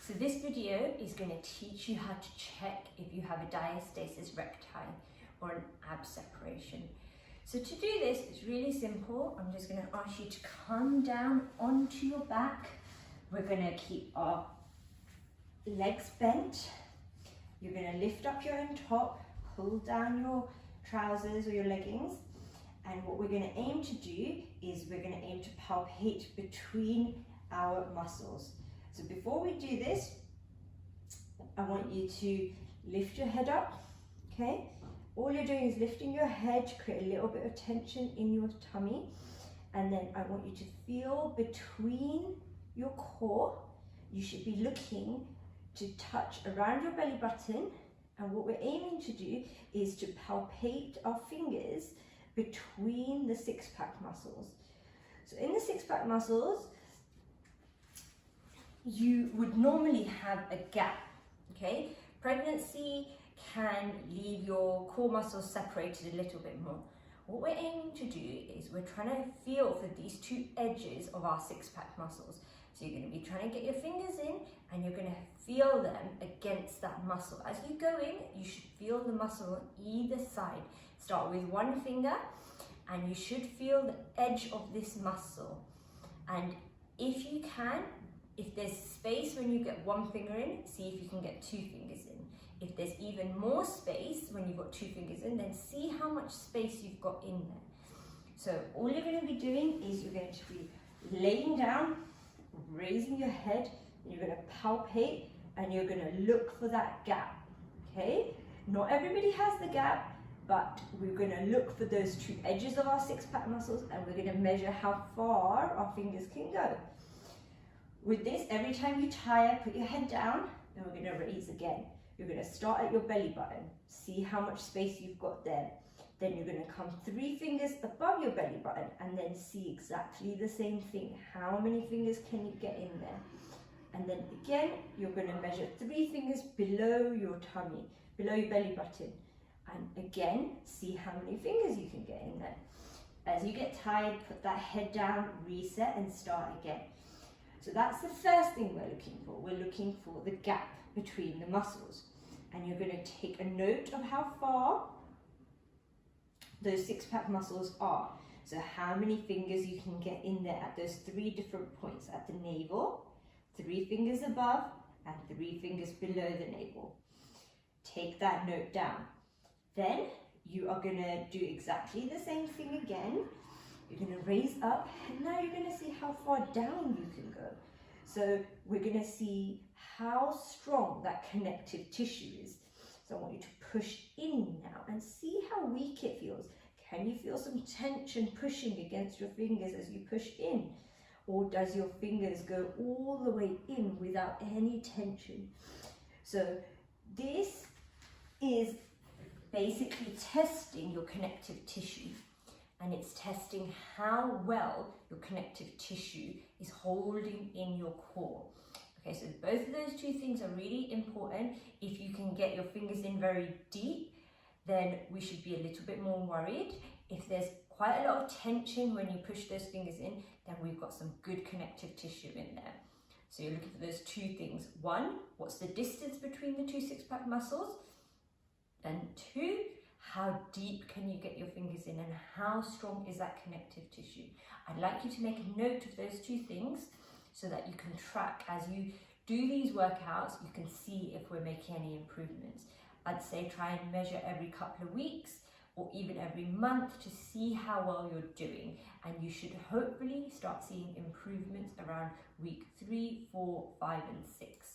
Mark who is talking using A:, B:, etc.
A: So this video is going to teach you how to check if you have a diastasis recti or an ab separation. So to do this, it's really simple. I'm just going to ask you to come down onto your back. We're going to keep our legs bent. You're going to lift up your own top, pull down your trousers or your leggings. And what we're going to aim to do is we're going to aim to palpate between our muscles. So before we do this, I want you to lift your head up, okay? All you're doing is lifting your head to create a little bit of tension in your tummy. And then I want you to feel between your core. You should be looking to touch around your belly button. And what we're aiming to do is to palpate our fingers between the six-pack muscles. So in the six-pack muscles, you would normally have a gap, okay? Pregnancy can leave your core muscles separated a little bit more. What we're aiming to do is we're trying to feel for these two edges of our six-pack muscles. So you're going to be trying to get your fingers in and you're going to feel them against that muscle. As you go in, you should feel the muscle on either side. Start with one finger and you should feel the edge of this muscle. And if you can, if there's space when you get one finger in, see if you can get two fingers in. If there's even more space when you've got two fingers in, then see how much space you've got in there. So all you're going to be doing is you're going to be laying down, raising your head, and you're going to palpate and you're going to look for that gap, okay? Not everybody has the gap, but we're going to look for those two edges of our six-pack muscles and we're going to measure how far our fingers can go. With this, every time you tire, put your head down, and we're going to raise again. You're going to start at your belly button, see how much space you've got there. Then you're going to come 3 fingers above your belly button and then see exactly the same thing. How many fingers can you get in there? And then again, you're going to measure 3 fingers below your tummy, below your belly button. And again, see how many fingers you can get in there. As you get tired, put that head down, reset and start again. So that's the first thing we're looking for. We're looking for the gap between the muscles. And you're going to take a note of how far those six-pack muscles are. So how many fingers you can get in there at those 3 different points. At the navel, 3 fingers above, and 3 fingers below the navel. Take that note down. Then you are going to do exactly the same thing again. You're going to raise up, and now you're going to see how far down you can go. So we're going to see how strong that connective tissue is. So I want you to push in now and see how weak it feels. Can you feel some tension pushing against your fingers as you push in? Or does your fingers go all the way in without any tension? So this is basically testing your connective tissue. And it's testing how well your connective tissue is holding in your core. Okay, so both of those two things are really important. If you can get your fingers in very deep, then we should be a little bit more worried. If there's quite a lot of tension when you push those fingers in, then we've got some good connective tissue in there. So you're looking for those 2 things. 1, what's the distance between the 2 six-pack muscles? And 2, how deep can you get your fingers in and how strong is that connective tissue? I'd like you to make a note of those 2 things so that you can track as you do these workouts, you can see if we're making any improvements. I'd say try and measure every couple of weeks or even every month to see how well you're doing. And you should hopefully start seeing improvements around week 3, 4, 5 and 6.